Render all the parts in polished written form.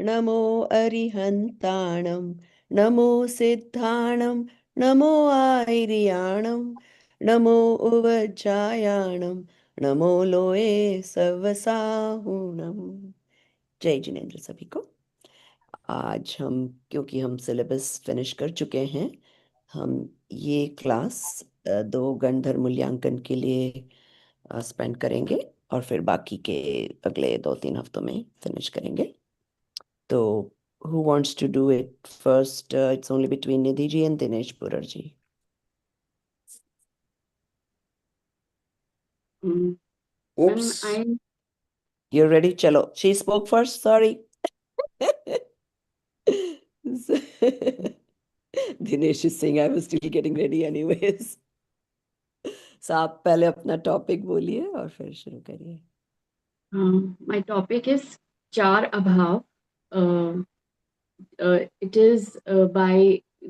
नमो अरिहन्ताणं नमो सिद्धाणं नमो आयर्याणं नमो उवज्जायाणं नमो लोये सर्वसाहुणम्। जय जिनेन्द्र सभी को। आज हम, क्योंकि हम सिलेबस फिनिश कर चुके हैं, हम ये क्लास 2 गंधर मूल्यांकन के लिए स्पेंड करेंगे और फिर बाकी के अगले 2-3 हफ्तों में फिनिश करेंगे। तो who wants to do it first? It's only between Nidhi ji and Dinesh Purar ji. Oops. You're ready? Chalo. She spoke first. Sorry. Dinesh is saying I was still getting ready anyways. So आप पहले अपना topic बोलिए और फिर शुरू करिए। My topic is Char Abhav. It is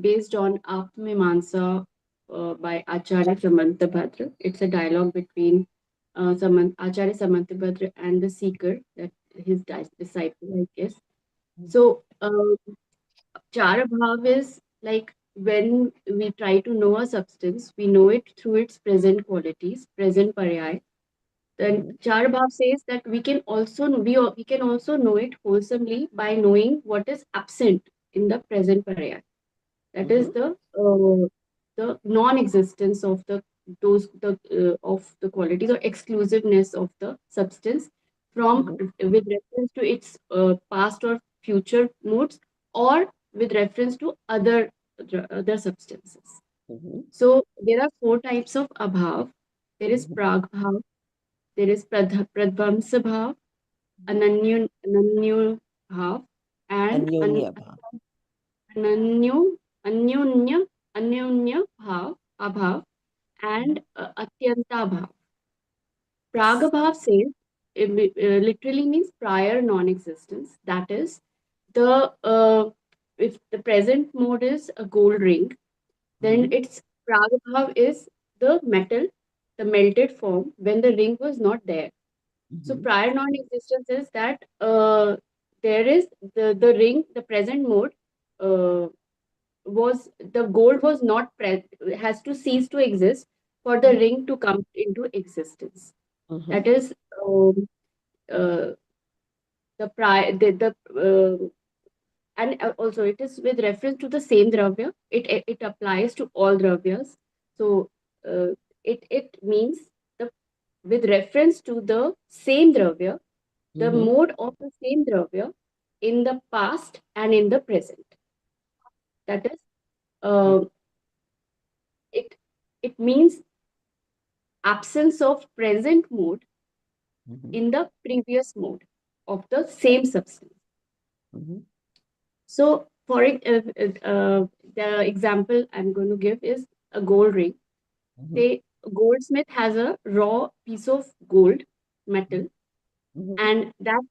based on Apmimansa by Acharya Samantabhadra. It's a dialogue between Acharya Samantabhadra and the seeker, that his disciple, I guess. So, Char Abhav is like when we try to know a substance, we know it through its present qualities, present paryay. Then Char Bhav says that we can also know it wholesomely by knowing what is absent in the present paryay. That is the non-existence of of the qualities or exclusiveness of the substance from with reference to its past or future modes, or with reference to other substances. So there are 4 types of abhav. There is prag bhav, there is pradvamsa bhav, ananyu bhav, and Anyonya bhav. anyunya bhav, abhav, and atyanta bhav. Praga bhav says, literally means prior non-existence. That is, if the present mode is a gold ring, then its praga bhav is the metal, the melted form when the ring was not there. So prior non-existence is that there is the ring, the present mode was the gold was not has to cease to exist for the ring to come into existence. That is uh, the prior and also it is with reference to the same dravya. It applies to all dravyas. So it means the with reference to the same dravya, the mode of the same dravya in the past and in the present. That is, it means absence of present mode in the previous mode of the same substance. So, for the example I'm going to give is a gold ring. Say, a goldsmith has a raw piece of gold metal, and that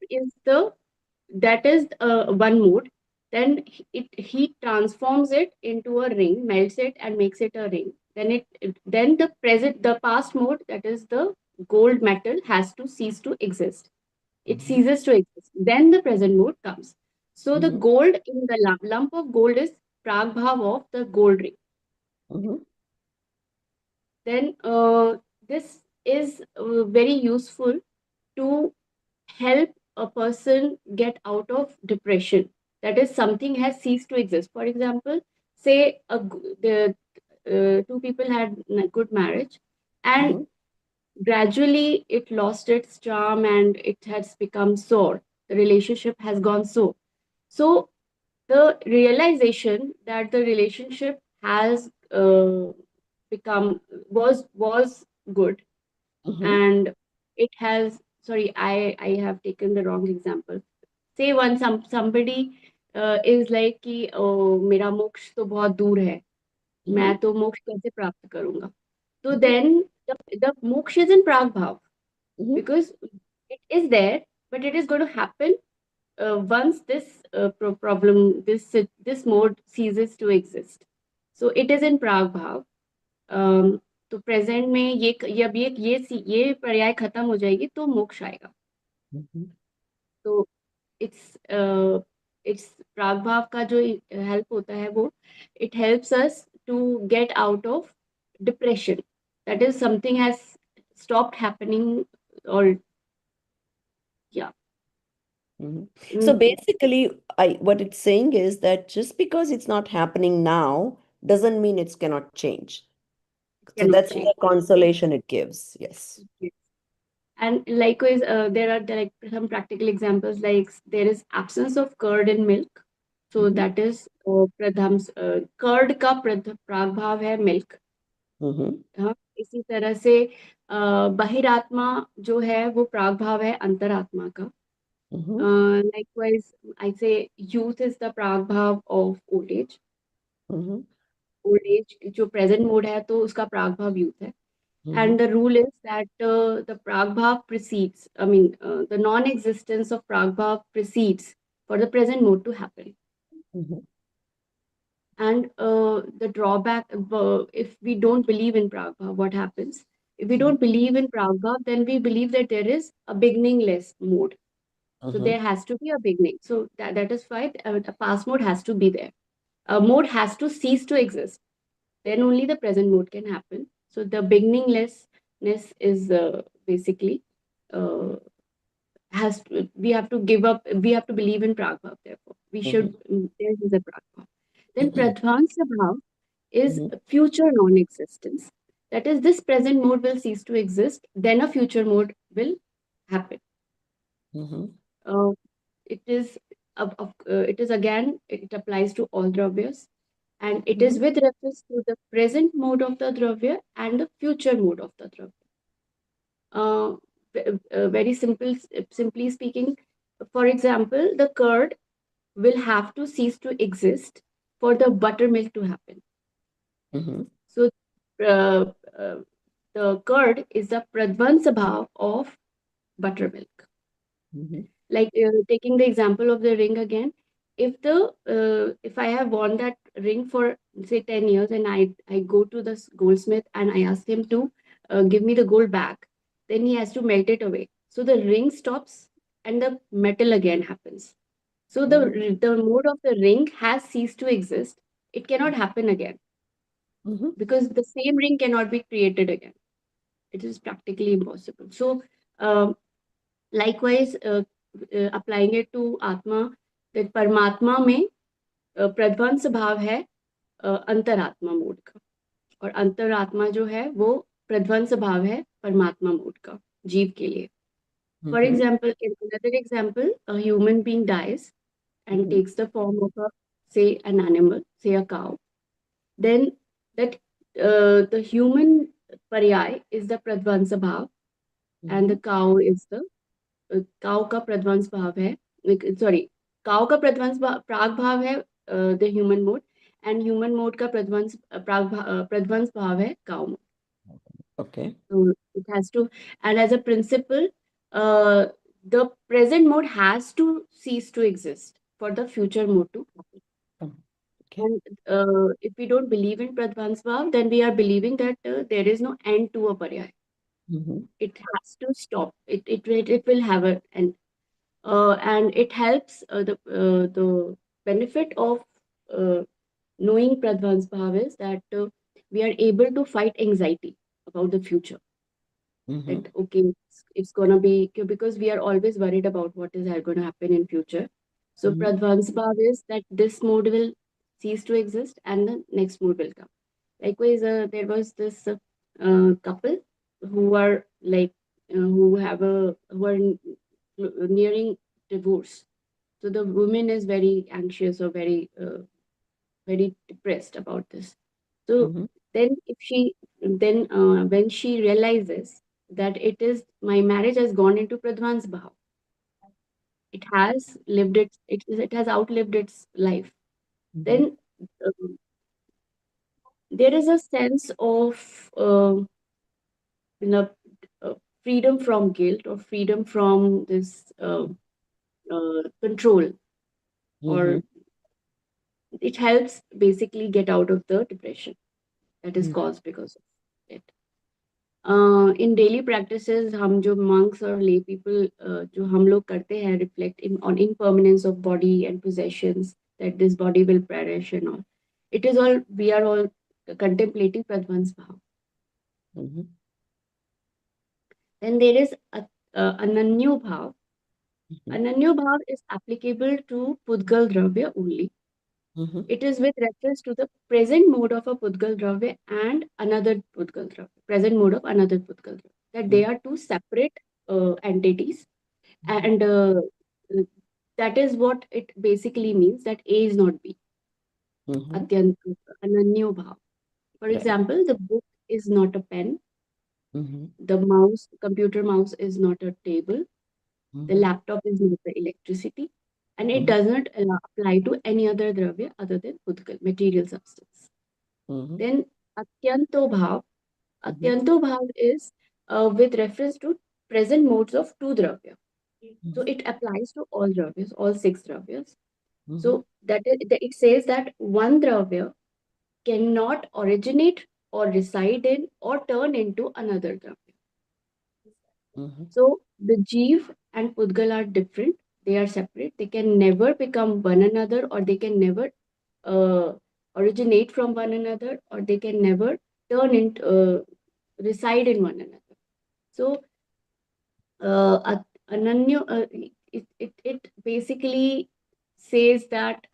is one mode. Then he transforms it into a ring, melts it and makes it a ring. Then the past mode, that is the gold metal, has to cease to exist. It ceases to exist. Then the present mode comes. So the gold in the lump of gold is pragbhav of the gold ring. Then this is very useful to help a person get out of depression. That is, something has ceased to exist. For example, say the two people had a good marriage, and gradually it lost its charm and it has become sore. The relationship has gone so. So the realization that the relationship has become was good, and it has, sorry, I have taken the wrong example. Say somebody is like कि मेरा मोक्ष तो बहुत दूर है, Mm-hmm. मैं तो मोक्ष कैसे प्राप्त करूंगा? तो Mm-hmm. देन द मोक्ष इज इन प्राग भाव, Mm-hmm. because it is there, but it is going to happen once this problem, this mode ceases to exist. So it is in prag bhav. तो प्रेजेंट में ये अब ये पर्याय खत्म हो जाएगी तो मोक्ष आएगा। Mm-hmm. तो इट्स इट्स प्राग भाव का जो हेल्प होता है वो it helps us to get out of depression, that is something has stopped happening, और या Mhm. So basically, what it's saying is that just because it's not happening now doesn't mean it cannot change. So cannot that's the change. consolation it gives. Yes. And likewise, there are like some practical examples, like there is absence of curd in milk. So Mm-hmm. that is प्रथम curd का प्राग भाव है milk. Mm-hmm. हाँ, इसी तरह से बहिरात्मा जो है वो प्राग भाव है अंतरात्मा का। Mm-hmm. Likewise, I say youth is the प्राग भाव of old age. Mm-hmm. Old age जो प्रेजेंट मोड है तो उसका प्राग भाव यूथ है। Mm-hmm. And the rule is that the Pragbhav precedes, the non-existence of Pragbhav precedes for the present mode to happen. Mm-hmm. And the drawback, if we don't believe in Pragbhav, what happens? If we Mm-hmm. don't believe in Pragbhav, then we believe that there is a beginningless mode. So Mm-hmm. there has to be a beginning. So that is why a past mode has to be there. A mode has to cease to exist. Then only the present mode can happen. So the beginninglessness is basically uh, we have to give up. We have to believe in Pragbhav. Therefore, we should. There is a Pragbhav. Then Mm-hmm. Pradhansa Bhav is Mm-hmm. future non-existence. That is, this present mode will cease to exist. Then a future mode will happen. Mm-hmm. Uh, it is again. It applies to all dravyas, and it is Mm-hmm. with reference to the present mode of the dravya and the future mode of the dravya. Uh, very simply speaking, for example, the curd will have to cease to exist for the buttermilk to happen. Mm-hmm. So, uh, uh, the curd is the pradvansabhav of buttermilk. Mm-hmm. Like taking the example of the ring again, if I have worn that ring for say 10 years, and I go to the goldsmith and I ask him to give me the gold back, then he has to melt it away, so the ring stops and the metal again happens. So Mm-hmm. the mode of the ring has ceased to exist. It cannot happen again, Mm-hmm. because the same ring cannot be created again. It is practically impossible. So likewise, applying it to Atma, that परमात्मा में प्रध्वंस भाव है अंतरात्मा mode का, और अंतरात्मा जो है वो प्रध्वंस भाव है परमात्मा मोड का जीव के लिए। For Mm-hmm. example, in another example, a human being dies and Mm-hmm. takes the form of say an animal, say a cow. Then that the human paryay is the pradvansa bhav, and Mm-hmm. the cow is the काव का प्रध्वंस भाव है, sorry, काव का प्राग भाव है the human mode, and human mode का प्रध्वंस भाव है काव mode. Okay. So it has to, and as a principle, the present mode has to cease to exist for the future mode to happen. Um, Okay. And if we don't believe in pradvans bhav, then we are believing that there is no end to a paryay. Mm-hmm. It has to stop. It will have an end. And it helps the benefit of uh, knowing Pradvans Bhav is that we are able to fight anxiety about the future. Mm-hmm. That okay, it's gonna be because we are always worried about what is going to happen in future. So Mm-hmm. Pradvans Bhav is that this mode will cease to exist and the next mode will come. Likewise, there was this couple who are like who are nearing divorce. So the woman is very anxious or very depressed about this. So Mm-hmm. then if she then when she realizes that it is my marriage has gone into Pradvan's Bhav, it has lived it has outlived its life, Mhm. then there is a sense of you know, uh, freedom from guilt or freedom from this control, Mhm. or it helps basically get out of the depression that is Mhm. caused because of it. In daily practices हम जो monks और lay people जो हम लोग करते हैं reflect on impermanence of body and possessions, that this body will perish and all. It is all, we are all contemplating Pradvans Bhav. Mhm. Then there is Ananyo Bhav. Mhm. Ananyo Bhav is applicable to Pudgal Dravya only. Mhm. It is with reference to the present mode of a Pudgal Dravya and another Pudgal Dravya, present mode of another Pudgal Dravya. That they are two separate entities, Mhm. and that is what it basically means, that A is not B. Mhm. Atyant Ananyo Bhav. For Right. example, the book is not a pen, Mhm. the mouse, computer mouse is not a table, the Mhm. laptop is not the electricity, and it Mhm. does not apply to any other dravya other than Pudgal, material substance. Mhm. Then Atyanto Bhav. Mhm. Atyanto Bhav is with reference to present modes of two dravya. So Mhm. it applies to all dravyas, all six dravyas. Mhm. So it says that one dravya cannot originate or reside in or turn into another dravya. Mhm. So the Jeev and Pudgal are different. They are separate. They can never become one another, or they can never uh, originate from one another, or they can never turn into reside in one another. So Ananyo, it basically says that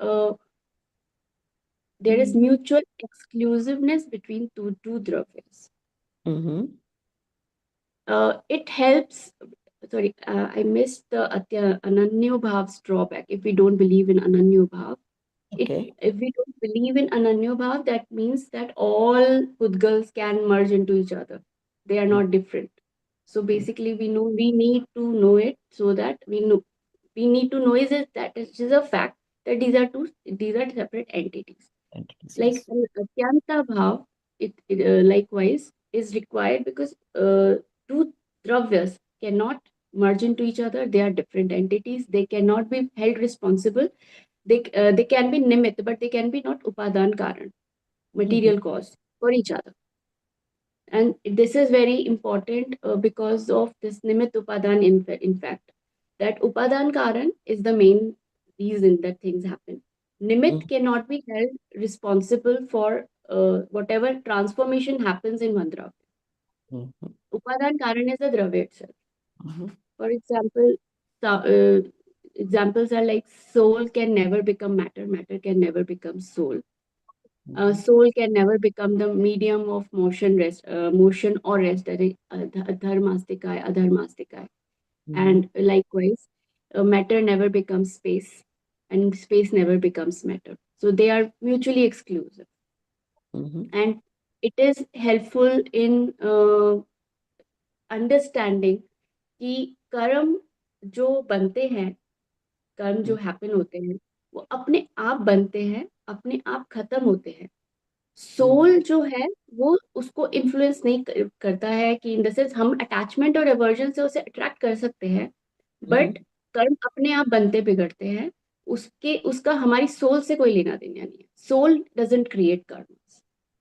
there is Mhm. mutual exclusiveness between two dravyas. Mhm. It helps. Sorry, I missed the Ananyo Bhav's drawback. If we don't believe in Ananyo Bhav, Okay. if we don't believe in Ananyo Bhav, that means that all Pudgals can merge into each other. They are not different. So Mhm. basically, we need to know it, so that we need to know is it that it is a fact that these are separate entities. Entities, Like yes. an Atyanta Bhav, it likewise is required because two dravyas cannot merge into each other. They are different entities. They cannot be held responsible. They can be nimit, but they can be not upadan karan, Mhm. material cause for each other. And this is very important because of this nimit upadan. In fact, that upadan karan is the main reason that things happen. Nimit Mhm. cannot be held responsible for whatever transformation happens in Mandra. Mhm. Upadan karan is the dravya itself. Mhm. For example, examples are like soul can never become matter, matter can never become soul. Mhm. Soul can never become the medium of motion or rest, that is dharmastika, adharmastika. Mhm. And likewise, matter never becomes space, and space never becomes matter. So they are mutually exclusive. Mhm. And it is helpful in understanding कि कर्म जो बनते हैं, कर्म जो Mhm. Happen होते हैं, वो अपने आप बनते हैं, अपने आप खत्म होते हैं. Mhm. सोल जो है वो उसको इन्फ्लुएंस नहीं करता है, कि इन द सेंस हम अटैचमेंट और एवर्जन से उसे अट्रैक्ट कर सकते हैं, बट Mhm. कर्म अपने आप बनते बिगड़ते हैं. उसके उसका हमारी सोल से कोई लेना देना नहीं है. सोल डजंट क्रिएट कर्म.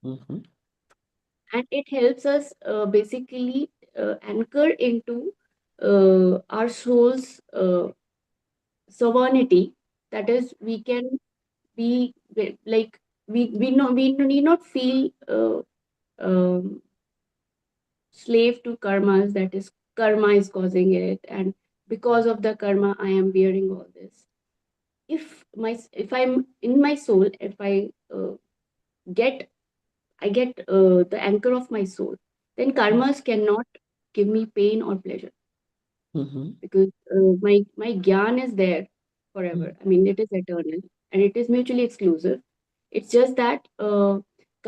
Mhm. And it helps us basically anchor into our soul's sovereignty. That is, we can be like, we know we need not feel slave to karmas, that is, karma is causing it, and because of the karma I am bearing all this. If I'm in my soul, if get I get the anchor of my soul, then karmas cannot give me pain or pleasure, Mhm. because my gyan is there forever. I mean, it is eternal and it is mutually exclusive. It's just that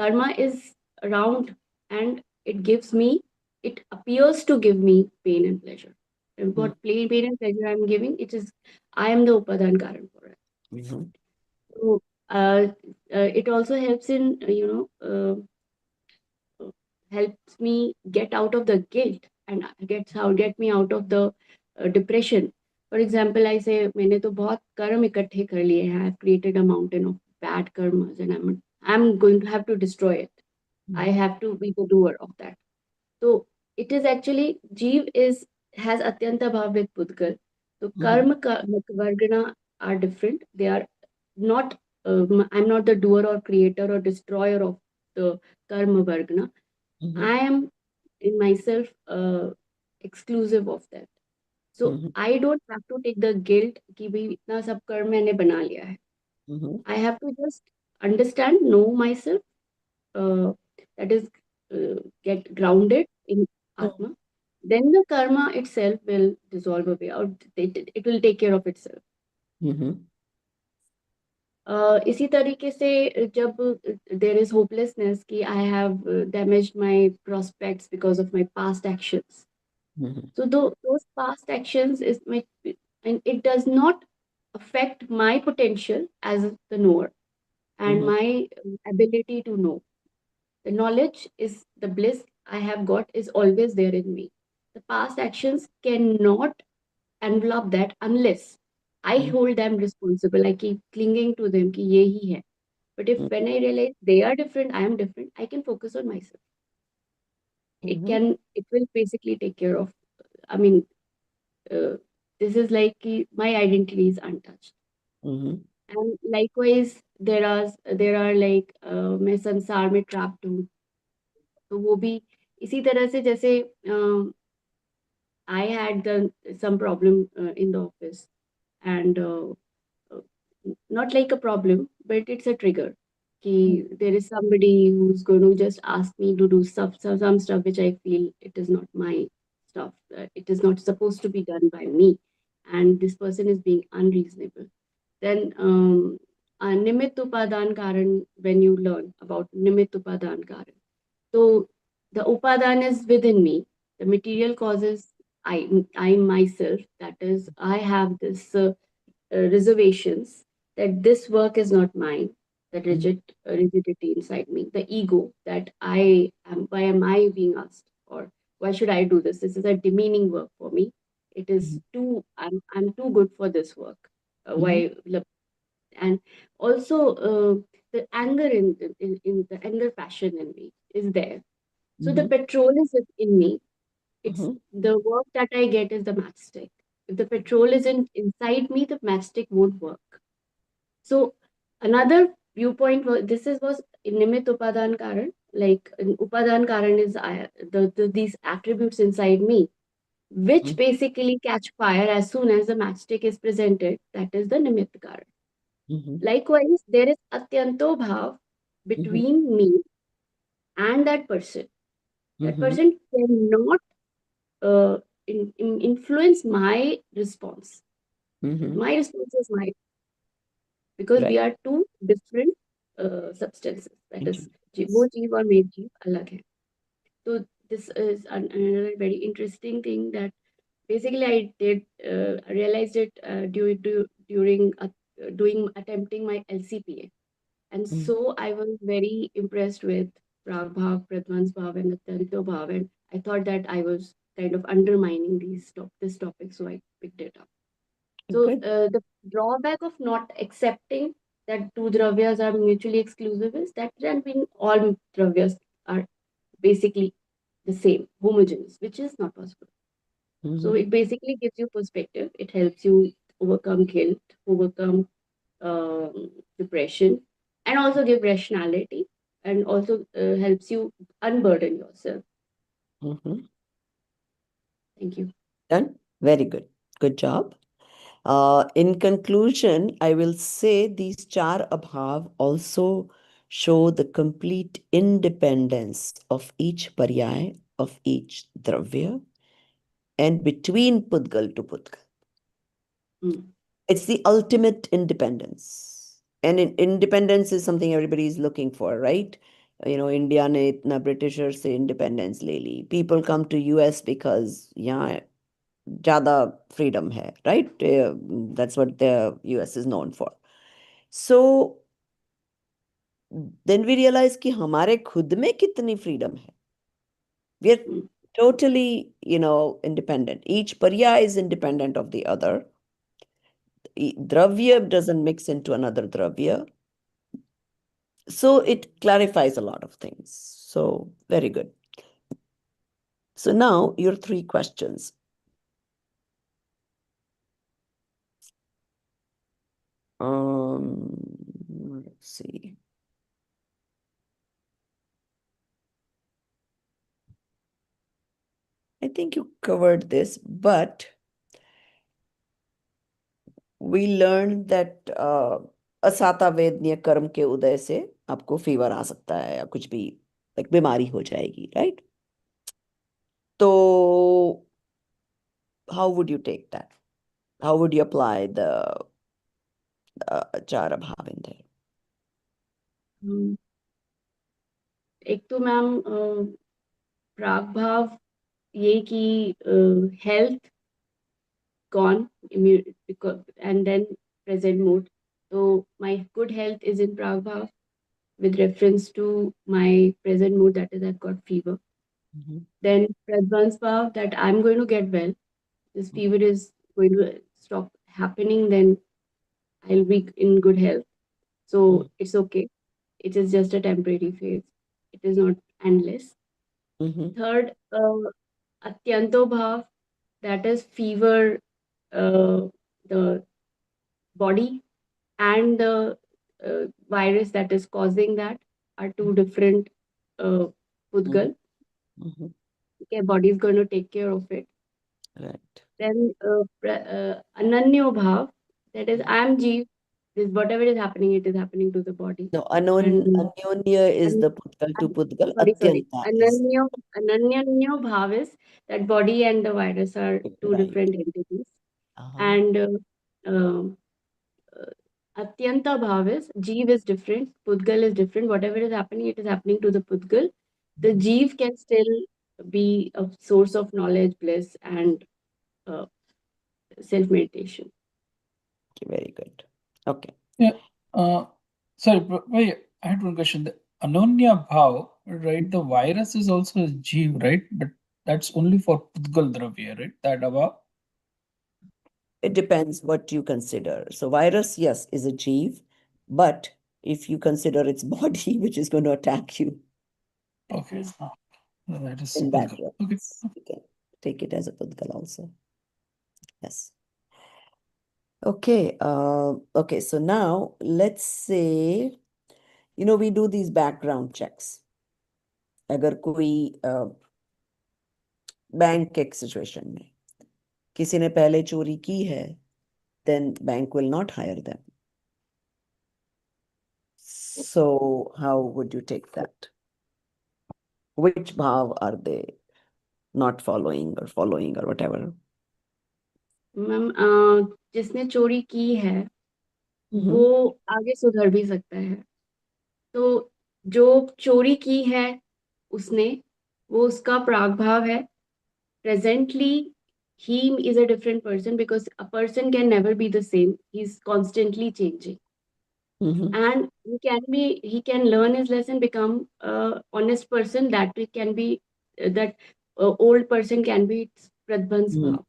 karma is around, and it appears to give me pain and pleasure. Mhm. what pain and pleasure I'm giving, it is I am the upadhan karan for it. Mhm. So it also helps in helps me get out of the guilt and get me out of the depression. For example, I say मैंने तो बहुत कर्म इकट्ठे कर लिए हैं. I've created a mountain of bad karmas and I'm going to have to destroy it. I have to be the doer of that. So it is actually Jeev is has Atyanta Bhav with Pudgal. So Mhm. karma vargana are different. They are not. I'm not the doer or creator or destroyer of the karma vargana. Mhm. I am in myself exclusive of that. So Mhm. I don't have to take the guilt कि भाई इतना सब कर्म मैंने बना लिया है. Mhm. I have to just understand, know myself, uh, that is, get grounded in Atma. Then the karma itself will dissolve away, or it will take care of itself. Mhm. इसी तरीके से जब there is hopelessness कि I have damaged my prospects because of my past actions. Mhm. So those past actions is my, and it does not affect my potential as the knower and Mhm. my ability to know. The knowledge is the bliss I have got is always there in me. The past actions cannot envelop that unless I Mhm. hold them responsible. I keep clinging to them कि ये ही है. But if when I realize they are different, I am different, I can focus on myself. Mhm. It will basically take care of. I mean, uh, this is like कि my identity is untouched. Mhm. And likewise, there are like मैं संसार में trapped हूँ. तो वो भी इसी तरह से जैसे I had some problem in the office and uh, not like a problem, but it's a trigger. There is somebody who's going to just ask me to do some stuff which I feel it is not my stuff. It is not supposed to be done by me, and this person is being unreasonable. Then Nimit Upadan Karan, when you learn about Nimit Upadan Karan. So the upadan is within me. The material causes I myself. That is, I have this reservations that this work is not mine. The rigidity inside me, the ego that I am. Why am I being asked, or why should I do this? This is a demeaning work for me. It is too. I'm too good for this work. Mhm. Why? And also the anger in the anger passion in me is there, so the Mhm. petrol is in me. It's Mhm. the work that I get is the matchstick. If the petrol isn't inside me, the matchstick won't work. So another viewpoint was was nimit upadan karan. Like upadan karan is these attributes inside me, which Mhm. basically catch fire as soon as the matchstick is presented. That is the nimit karan. Mhm. Likewise, there is atyanto bhav Mhm. between me and that person. That Mhm. person cannot uh, influence my response. Mhm. My response is my, because we Right. are two different substances. That is, वो Intelligence. जीव और मेरे जीव अलग है. So this is another very interesting thing that basically I did realized it during doing attempting my LCPA, and Mhm. so I was very impressed with Prag Bhav, Pradvans Bhav, and Atyanto Bhav, and I thought that I was kind of undermining this topic, so I picked it up. So Good. the drawback of not accepting that two dravyas are mutually exclusive is that then mean all dravyas are basically the same, homogeneous, which is not possible. So Mhm. it basically gives you perspective. It helps you overcome guilt, overcome depression, and also give rationality, and also helps you unburden yourself. Mhm. Thank you. Done. Very good. Good job. In conclusion, I will say these char abhav also show the complete independence of each paryay, of each dravya, and between pudgal to pudgal. Mm. It's the ultimate independence. And independence is something everybody is looking for, right? India ने इतना Britishers से independence ले ली. People come to US because, yeah, ज़्यादा freedom है, right? That's what the US is known for. So then we realise कि हमारे खुद में कितनी फ्रीडम है. We are mm, totally, independent. Each parya is independent of the other. Dravya doesn't mix into another dravya. So it clarifies a lot of things. So very good. So now your three questions. Let's see. I think you covered this, but we learned that असाता वेदनीय कर्म के उदय से आपको fever आ सकता है या कुछ भी, like बीमारी हो जाएगी, राइट? तो how would you take that? How would you apply the achara bhav in there? mm. एक तो मैम प्राग भाव ये कि health gone because and then present mood. So my good health is in Prabha with reference to my present mood, that is I've got fever. Mhm. Then Pradvans Bhav that I'm going to get well. This fever is going to stop happening, then I'll be in good health. So it's okay. It is just a temporary phase. It is not endless. Mhm. Third, Atyanto Bhav, that is fever, the body and the virus that is causing that are two different uh, Mhm. pudgal. Mhm. Okay, body is going to take care of it. Right. Then ananyo bhav, that is I am jeev. This whatever is happening, it is happening to the body. No, And Anyonya is and, the Putgal to and Putgal. sorry. Atyanta is Ananyo bhav is that body and the virus are two right. different entities. Uh-huh. And Atyanta bhav is Jeev is different, Pudgal is different. Whatever is happening, it is happening to the Pudgal. The Mhm. Jeev can still be a source of knowledge, bliss, and uh, self meditation. Okay, very good. Okay. Yeah. Uh, sorry, wait, I had one question. The Anonya Bhav, right? The virus is also a Jeev, right? But that's only for Pudgal Dravya, right? That above. It depends what you consider. So virus, yes, is a jeev, but if you consider its body, which is going to attack you, Okay. That is in that Pudgal. way, Okay. you can take it as a pudgal also. Yes. Okay. Okay. So now let's say, we do these background checks. अगर कोई bank के situation में किसी ने पहले चोरी की है, then bank will not hire them. So how would you take that? Which bhav are they not following or whatever? Ma'am जिसने चोरी की है वो Mhm. आगे सुधर भी सकता है. तो जो चोरी की है उसने, वो उसका प्राग भाव है. Presently he is a different person because a person can never be the same. He's constantly changing. Mhm. And he can learn his lesson, become a honest person. That it can be that old person can be pradvans Mhm. bhav,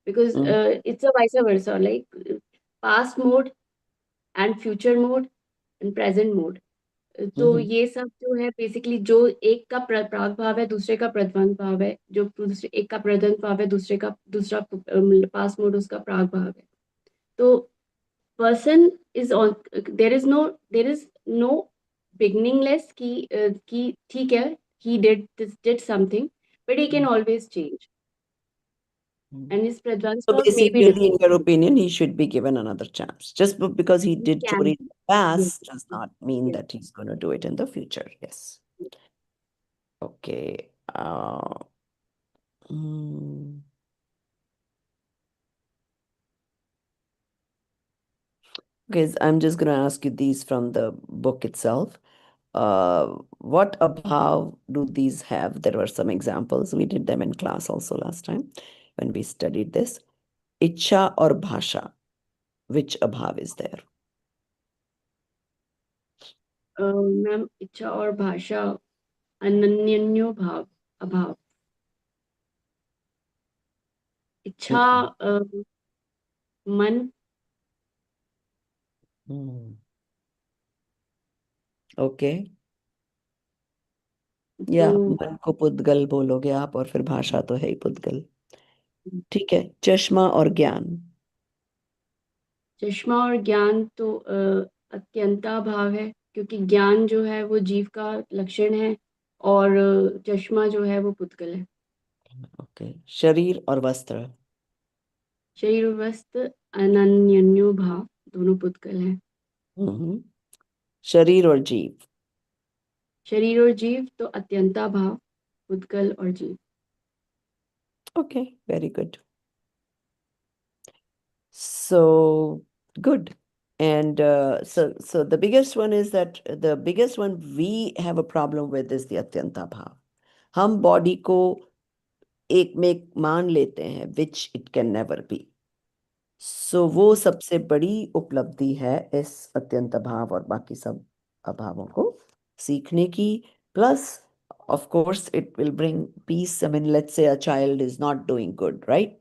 because Mhm. it's a vice versa, like past mode and future mode and present mode. तो Mhm. ये सब जो है basically, जो एक का प्राग भाव है दूसरे का प्रध्वंस भाव है, जो दूसरे एक का प्रध्वंस भाव है दूसरे का दूसरा पास मोड उसका प्राग भाव है. तो person is on, there is no beginningless कि ठीक है, he did something, but he can always change, Mhm. and his प्रध्वंस So भाव may be basically, in different. your opinion, he should be given another chance. Just because he He did can, chori in the yes, past does not mean yes, that he's going to do it in the future. Yes. Okay. Hmm. Okay, I'm just going to ask you these from the book itself. What abhav do these have? There were some examples. We did them in class also last time. when we studied this. Ichha or bhasha, which abhav is there? Ma'am इच्छा और भाषा अनन्यो भाव अभाव इच्छा मन okay, या तो मन को पुद्गल बोलोगे आप, और फिर भाषा तो है ही पुद्गल। ठीक है, चश्मा और ज्ञान। चश्मा और ज्ञान तो अत्यंता भाव है, क्योंकि ज्ञान जो है वो जीव का लक्षण है और चश्मा जो है वो पुद्गल है। ओके, शरीर और वस्त्र। शरीर और वस्त्र अनन्यो भाव, दोनों पुद्गल है। हम्म, शरीर और जीव। शरीर और जीव तो अत्यंता भाव, पुद्गल और जीव। Okay, very good, so good. And so the biggest one is that the biggest one we have a problem with is the atyanta bhav. हम बॉडी को एक में एक मान लेते हैं, which it can never be. सो वो सबसे बड़ी उपलब्धि है इस अत्यंत भाव और बाकी सब अभावों को सीखने की। Plus of course it will bring peace. I mean, let's say a child is not doing good, right?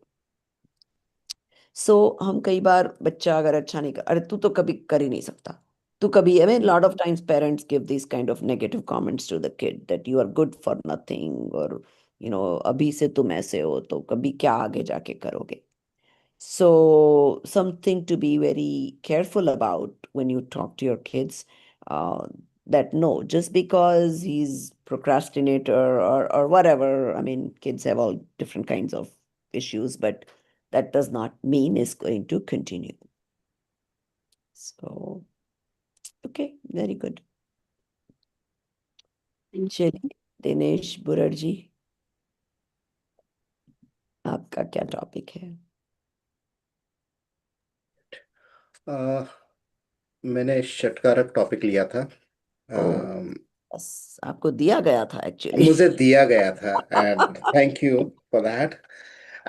So हम कई बार, बच्चा अगर अच्छा नहीं कर, अरे तू तो कभी कर ही नहीं सकता, तू कभी, I mean lot of times parents give this kind of negative comments to the kid that you are good for nothing, और अभी से तुम ऐसे हो तो कभी क्या आगे जाके करोगे। So, something to be very careful about when you talk to your kids, uh, that no, just because he's procrastinator or whatever, I mean, kids have all different kinds of issues, but that does not mean it's going to continue. So, okay, very good. चलिए, दिनेश बुरड़ जी, आपका क्या topic है? मैंने षटकारक topic लिया था। ओ, बस आपको दिया गया था एक्चुअली। मुझे दिया गया था, and thank you for that.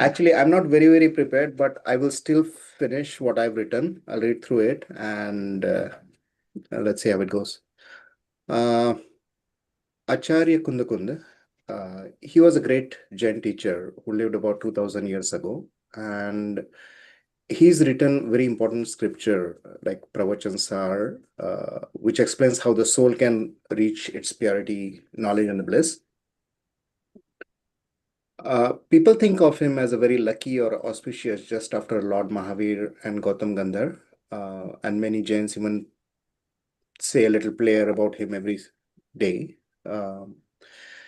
Actually, I'm not very, very prepared, but I will still finish what I've written. I'll read through it and let's see how it goes. Uh, Acharya Kundakund, he was a great Jain teacher who lived about 2000 years ago. And he's written very important scripture like Pravachansar, which explains how the soul can reach its purity, knowledge, and bliss. People think of him as a very lucky or auspicious just after Lord Mahavir and Gautam Gandhar. And many Jains even say a little player about him every day.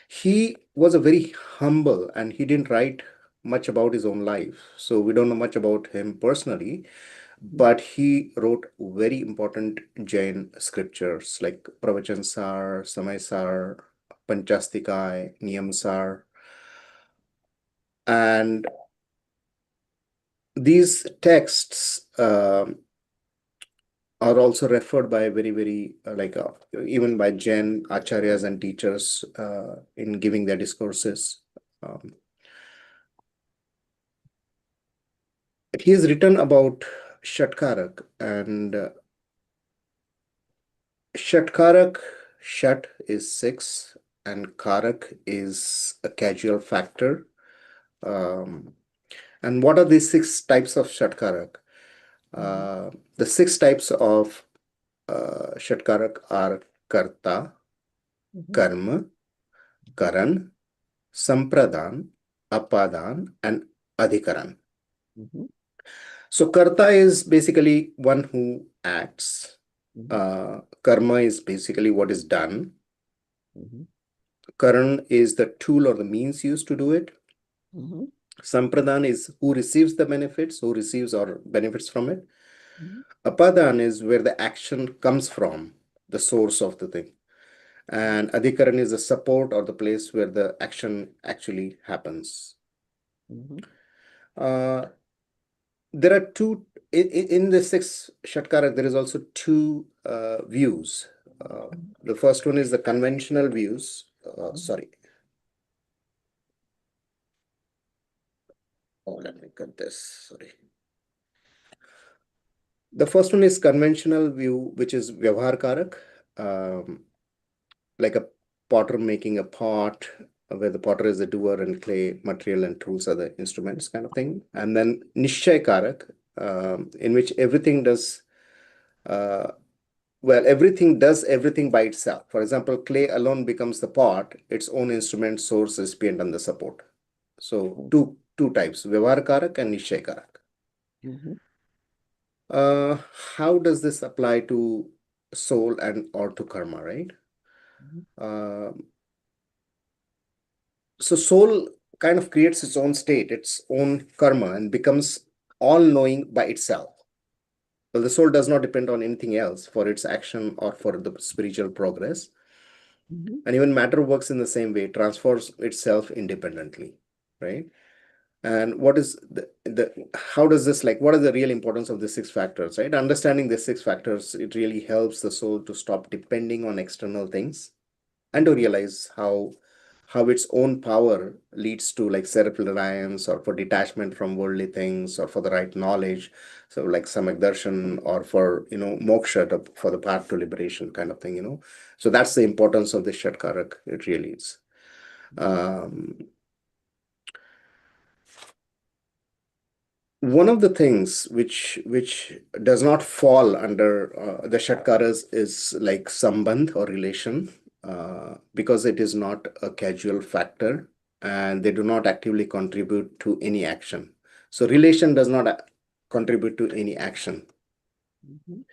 He was a very humble and he didn't write much about his own life. So we don't know much about him personally, but he wrote very important Jain scriptures like Pravachansar, Samaysar, Panchastikai, Niyamsar. And these texts are also referred by very, very even by Jain acharyas and teachers in giving their discourses. He has written about Shatkarak, and Shatkarak, Shat is 6 and Karak is a casual factor. And what are these 6 types of Shatkarak? The 6 types of Shatkarak are Karta, Karma, Karan, Sampradan, Apadan, and Adhikaran. So Karta is basically one who acts. Karma is basically what is done. Karan is the tool or the means used to do it. Sampradan is who receives the benefits, who receives or benefits from it. Apadan is where the action comes from, the source of the thing. And Adhikaran is the support or the place where the action actually happens. There are two, in the 6 Shatkarak, there is also 2 views. The first one is the conventional views. Oh, let me get this. Sorry. The first one is conventional view, which is Vyavhar Karak, like a potter making a pot, where the potter is the doer and clay material and tools are the instruments, kind of thing. And then Nishchay Karak, in which everything does, everything does everything by itself. For example, clay alone becomes the pot, its own instrument, source, recipient, and the support. So two types, Vyavhar Karak and Nishchay Karak. Mhm. How does this apply to soul and or to karma, right? Mhm. So soul kind of creates its own state, its own karma, and becomes all-knowing by itself. Well, the soul does not depend on anything else for its action or for the spiritual progress. Mhm. And even matter works in the same way, transforms itself independently, right? And what is how does this, like, what is the real importance of the six factors, right? Understanding the six factors, it really helps the soul to stop depending on external things and to realize how its own power leads to like self-reliance or for detachment from worldly things or for the right knowledge. So like samak darshan or for, moksha, for the path to liberation kind of thing. So that's the importance of the shatkarak. It really is. One of the things which does not fall under the shatkaras is like sambandh or relation, because it is not a casual factor and they do not actively contribute to any action. So relation does not contribute to any action. Mhm.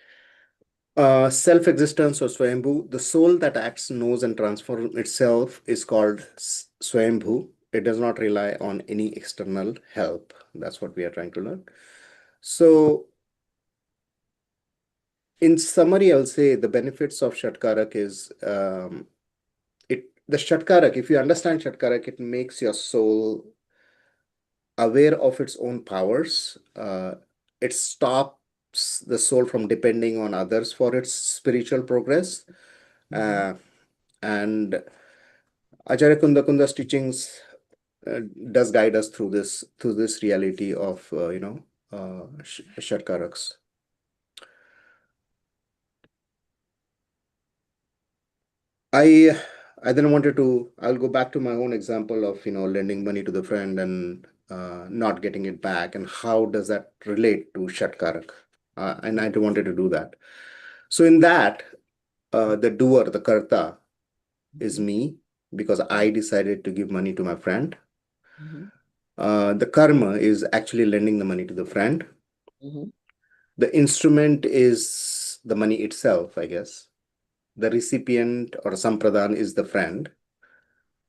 Self-existence or Swayambhu, the soul that acts, knows, and transforms itself is called Swayambhu. It does not rely on any external help. That's what we are trying to learn. So, in summary, I'll say the benefits of Shatkarak is the Shatkarak, if you understand Shatkarak, it makes your soul aware of its own powers. It stops the soul from depending on others for its spiritual progress. Mhm. And Acharya Kundakunda's teachings does guide us through this reality of Shatkaraks. I I then wanted to, I'll go back to my own example of lending money to the friend and not getting it back, and how does that relate to Shatkarak? And I wanted to do that. So in that, the doer, the karta, is me because I decided to give money to my friend. Mhm. The karma is actually lending the money to the friend. Mhm. The instrument is the money itself, I guess. The recipient or sampradhan is the friend.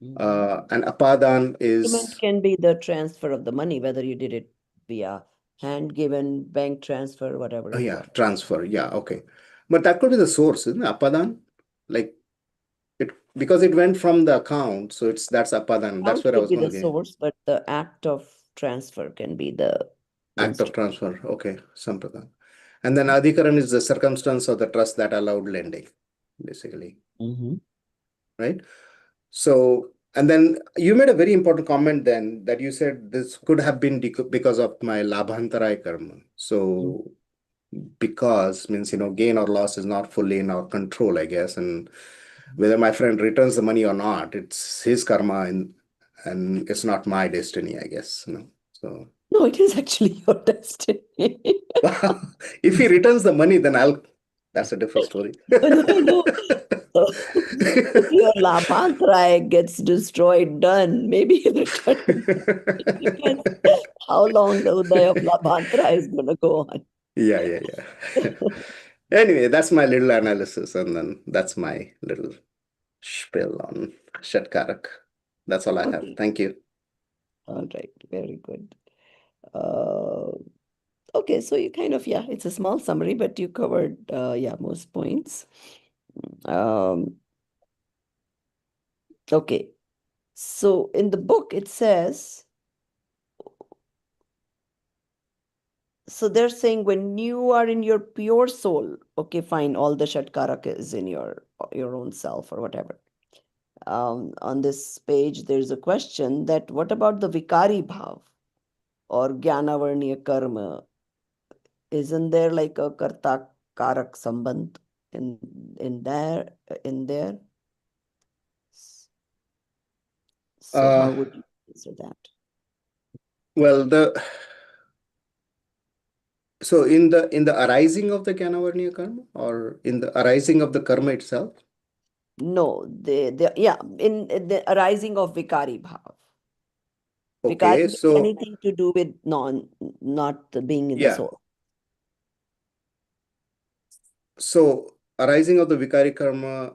Mhm. And apadan Instrument is, can be the transfer of the money, whether you did it via hand given, bank transfer, whatever oh it yeah, was. transfer. Yeah, okay. But that could be the source, isn't it? Apadan? Like it, because it went from the account, so that's apadan. That's Account where I could was be going the to get. source, but the act of transfer can be the Act of instrument. transfer. Okay, sampradhan. And then adhikaran is the circumstance or the trust that allowed lending, basically. Mhm. Right? So, and then you made a very important comment then that you said this could have been because of my labhantarai karma. Mhm. So, because means, gain or loss is not fully in our control, I guess. And whether my friend returns the money or not, it's his karma and it's not my destiny, I guess. So, No, it is actually your destiny. if he returns the money, then that's a different story. No. So, if your Labhantraya gets destroyed, done, maybe you return. It depends how long the Uday of Labhantraya is going to go on. Yeah. Anyway, that's my little analysis, and then that's my little spiel on Shatkarak. That's all I have. Okay, Thank you. all right, very good. Uh, okay, so you kind of, yeah, it's a small summary, but you covered, yeah, most points. Um, okay, so in the book it says, so they're saying when you are in your pure soul, okay, fine, all the Shatkarak is in your own self or whatever. On this page, there's a question that what about the Vikari Bhav? or Gyanavarniya karma, isn't there like a karta karak sambandh in there? So Uh, how would you answer that? well, so in the arising of the Gyanavarniya karma, or in the arising of the karma itself? No, yeah, in the arising of Vikari Bhav. Vikari Okay, means so anything to do with not being in the yeah, soul. so arising of the Vikari karma,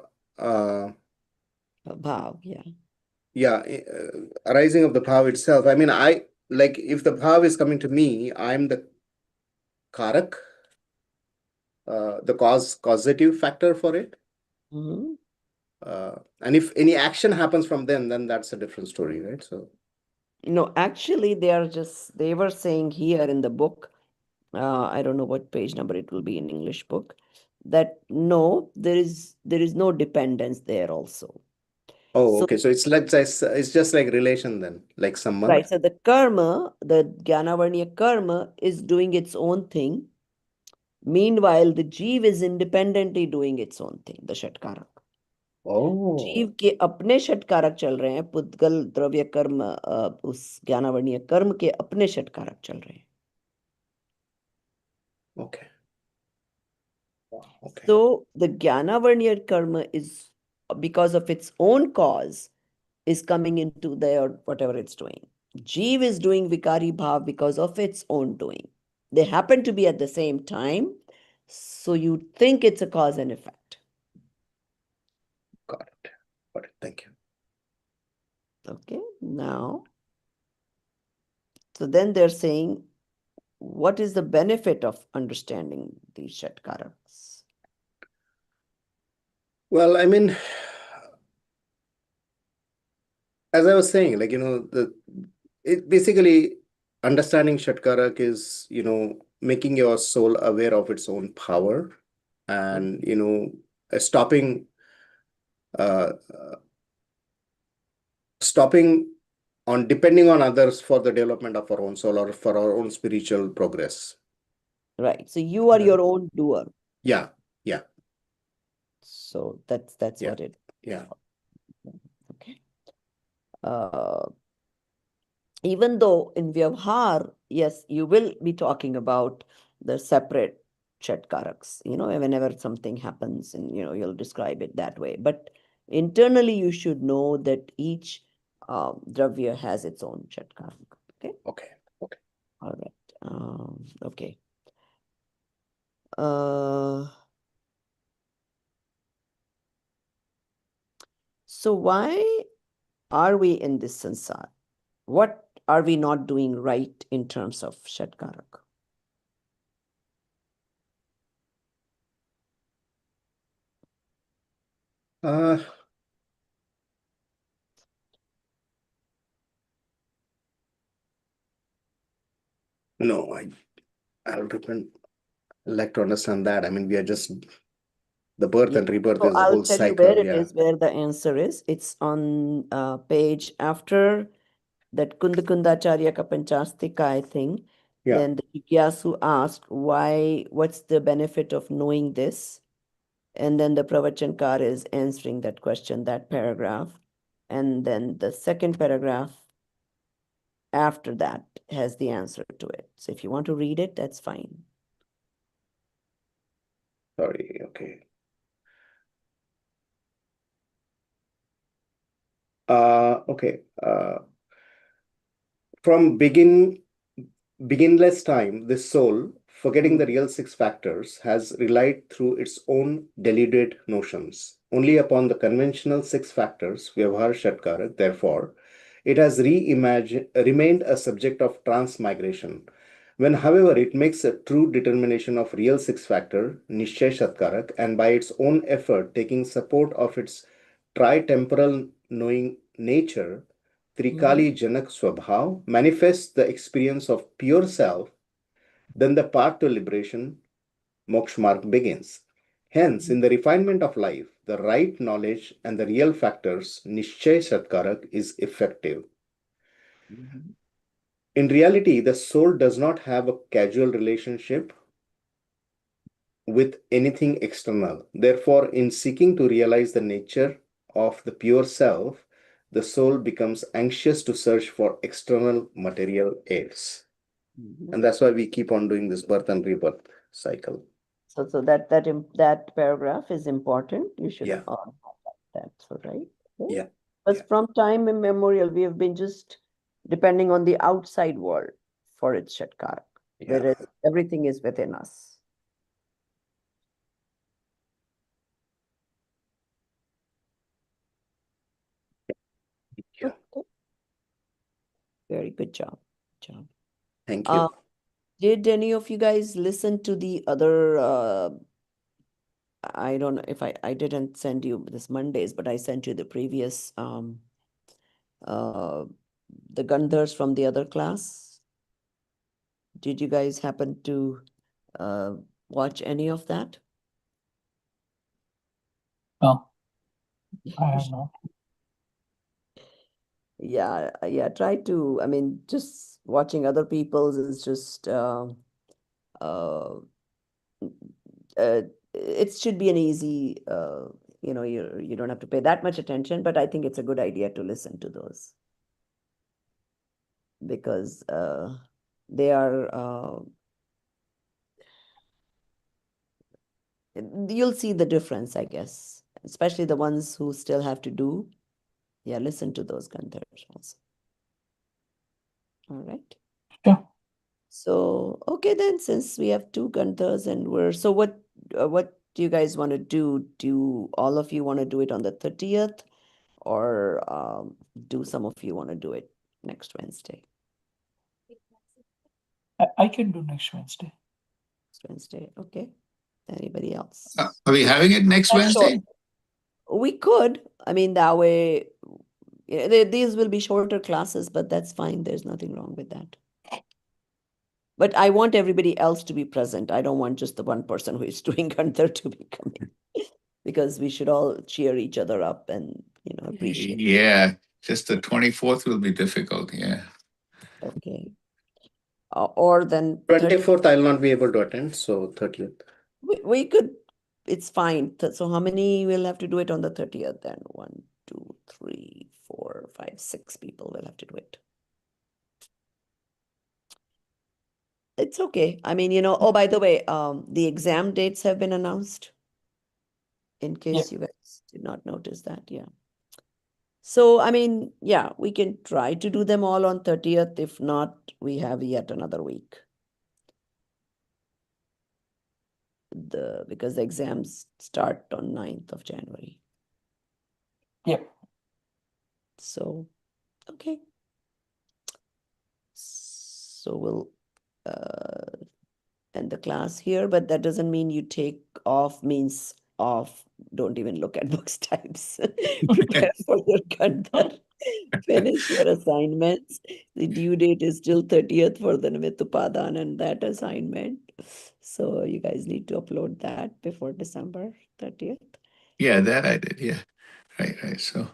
Bhav, yeah. yeah, arising of the bhav itself. I mean, I like if the bhav is coming to me, I'm the karak, the causative factor for it. Mhm. And if any action happens from them, then that's a different story, right? So, No, actually, they were saying here in the book, I don't know what page number it will be in English book, that no, there is no dependence there also. oh, So, okay. So it's just like relation then, like right, someone. so the karma, the Gyanavarniya karma is doing its own thing. Meanwhile, the जीव is independently doing its own thing, the षटकारक. जीव Oh, के अपने षटकारक चल रहे हैं, पुद्गल द्रव्य कर्म उस ज्ञानावर्णीय कर्म के अपने षटकारक चल रहे हैं. okay. Wow, okay. So the Gyanavarniya karma is, because of its own cause, is coming into their whatever it's doing. Jeev is doing Vikari Bhav because of its own doing. They happen to be at the same time, so you think it's a cause and effect. Got it. Got it. Thank you. Okay, now, so then they're saying, what is the benefit of understanding these Shatkaraks? Well, I mean, as I was saying, like, it basically understanding Shatkarak is, making your soul aware of its own power and, stopping, uh, stopping on depending on others for the development of our own soul or for our own spiritual progress. Right. So you are Right. your own doer. Yeah. Yeah. So that's Yeah. what it. Yeah. Okay. Uh, Even though in Vyavhar, yes, you will be talking about the separate Shatkaraks, whenever something happens and, you'll describe it that way. But internally, you should know that each Dravya has its own Shatkarak. Okay. Okay. Okay. All right. Okay. Uh, so why are we in this sansar? What are we not doing right in terms of Shatkarak? Uh, no, I'll repent. Like to understand that. I mean, we are just the birth Yeah. and rebirth So is the I'll whole tell you where cycle. it Yeah. is, where the answer is. It's on page after that Kundacharya ka Panchastika, I think. Yeah. Then the Jigyasu asked, what's the benefit of knowing this? And then the Pravachankar is answering that question, that paragraph. And then the second paragraph after that has the answer to it. So if you want to read it, that's fine. Sorry. Okay. Okay. From beginless time, this soul, forgetting the real six factors, has relied through its own deliberate notions only upon the conventional six factors, Vyavhar Shatkara. Therefore, it has remained a subject of transmigration. When, however, it makes a true determination of real six factor, Nishchay Shatkarak, and by its own effort taking support of its tri-temporal knowing nature, Trikali Janak Swabhav manifests the experience of pure self, then the path to liberation, Moksha begins. Hence, in the refinement of life, the right knowledge and the real factors, Nishchay Satkarak, is effective. In reality, the soul does not have a casual relationship with anything external. Therefore, in seeking to realize the nature of the pure self, the soul becomes anxious to search for external material aids. Mhm. And that's why we keep on doing this birth and rebirth cycle. So that paragraph is important. You should Yeah. highlight that. So right. Okay. Yeah. Because from time immemorial, we have been just depending on the outside world for its shatkar, Yeah. whereas everything is within us. Yeah. Okay. Very good job. Thank you. Did any of you guys listen to the other? I don't know if I didn't send you this Mondays, but I sent you the previous uh the Gandhars from the other class. Did you guys happen to watch any of that? No, I have not. Yeah, try to. I mean, just watching other people's is just uh, it should be an easy you don't have to pay that much attention, but I think it's a good idea to listen to those because they are you'll see the difference, I guess, especially the ones who still have to do. Yeah, listen to those Gandhars also. All right. Sure. So, okay then, since we have two Gandhars and so what do you guys want to do? Do all of you want to do it on the 30th or do some of you want to do it next Wednesday? I can do next Wednesday. Next Wednesday, okay. Anybody else? Are we having it next Not sure. Wednesday? We could. I mean, that way, these will be shorter classes, but that's fine. There's nothing wrong with that. But I want everybody else to be present. I don't want just the one person who is doing Gandhar to be coming because we should all cheer each other up and, appreciate. Yeah, just the 24th will be difficult. Yeah. Okay. Or then 24th, I'll not be able to attend. So 30th. we could, it's fine. So how many will have to do it on the 30th then? 1, 2, 3, 4, 5, 6 people will have to do it. It's okay. I mean, oh, by the way, the exam dates have been announced in case you guys did not notice that. Yeah. So, I mean, yeah, we can try to do them all on 30th. If not, we have yet another week. Because the exams start on 9th of January. Yep. So, okay. So we'll end the class here, but that doesn't mean you take off, means off. Don't even look at books types. Prepare for your Gandhar. Finish your assignments. The due date is still 30th for the Nimittupadan and that assignment. So you guys need to upload that before December 30th. Yeah, that I did. Yeah. Right. So,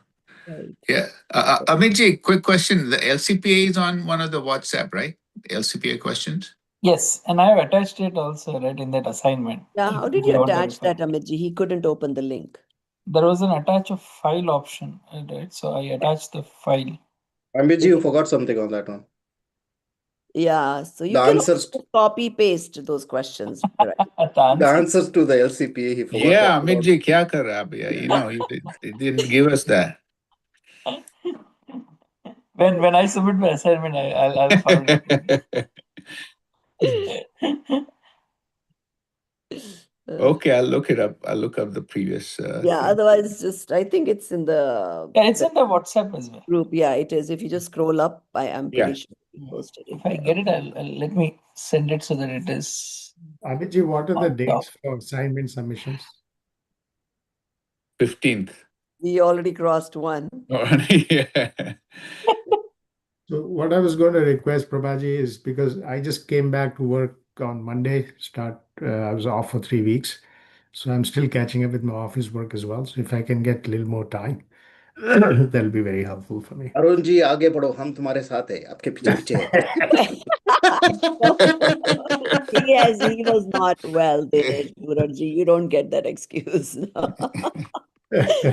Right. yeah. Amitji, quick question. The LCPA is on one of the WhatsApp, right? LCPA questions? Yes, and I have attached it also, right, in that assignment. Yeah, how did you attach that, Amitji? He couldn't open the link. There was an attach a file option, right? So I attached the file. Ambiji, you forgot something on that one. Yeah, so you The can answers, also copy paste those questions. Right? the answers to the LCPA, he forgot. Yeah, to upload. Amitji, kya kar raha abhi? You didn't give us that. When I submit my assignment, I'll forward it. Okay, I'll look it up. I'll look up the previous. Yeah, thing. otherwise just I think it's in the Yeah, it's in the WhatsApp as well. group. Yeah, it is. If you just scroll up, I'm pretty Yeah. sure we posted it If I there. get it, let me send it so that it is. Abhijit, what are the on top. dates for assignment submissions? 15th. We already crossed one. Yeah. So what I was going to request, Prabhaji, is because I just came back to work on Monday, I was off for 3 weeks. So I'm still catching up with my office work as well. So if I can get a little more time, That'll be very helpful for me. Arun ji आगे बढ़ो, हम तुम्हारे साथ है, आपके पीछे पीछे है. He was not well, Dinesh Gurarji. You don't get that excuse.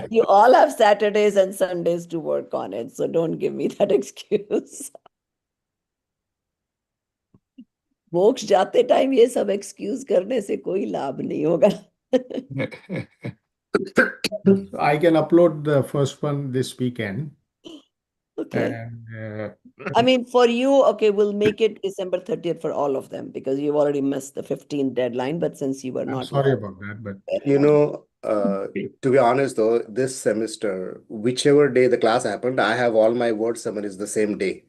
You all have Saturdays and Sundays to work on it, so don't give me that excuse. मोक्ष जाते टाइम ये सब एक्सक्यूज करने से कोई लाभ नहीं होगा. I can upload the first one this weekend. Okay. And I mean, for you, okay, we'll make it December 30th for all of them because you've already missed the 15th deadline. But since you were I'm not sorry well, about that, but You know, to be honest though, this semester, whichever day the class happened, I have all my word summaries the same day.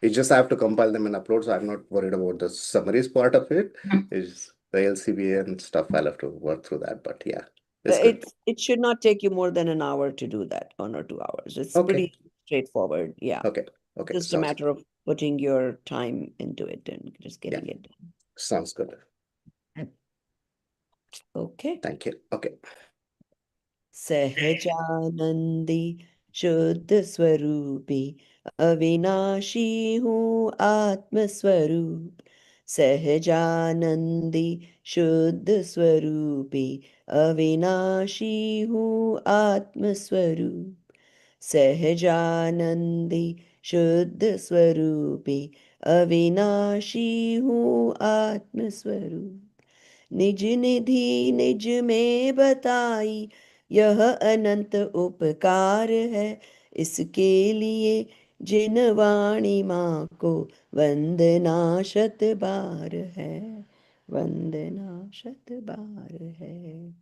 It's just I have to compile them and upload, so I'm not worried about the summaries part of it. It's the LCBA and stuff. I'll have to work through that, but yeah, it's good. it should not take you more than an hour to do that, 1 or 2 hours. It's Okay, pretty straightforward. Yeah. okay, okay. Just a Sounds matter of putting your time into it and just yeah, getting it done. sounds good. Okay. Thank you. Okay. सहजानंदी शुद्ध स्वरूपी अविनाशी हूँ आत्मस्वरूप. सहजानंदी शुद्ध स्वरूपी अविनाशी हूँ आत्मस्वरूप. सहजानंदी शुद्ध स्वरूपी अविनाशी हूँ आत्मस्वरूप. निज निधि निज में बताई यह अनंत उपकार है. इसके लिए जिन वाणी माँ को वंदना शत बार है. वंदना शत बार है.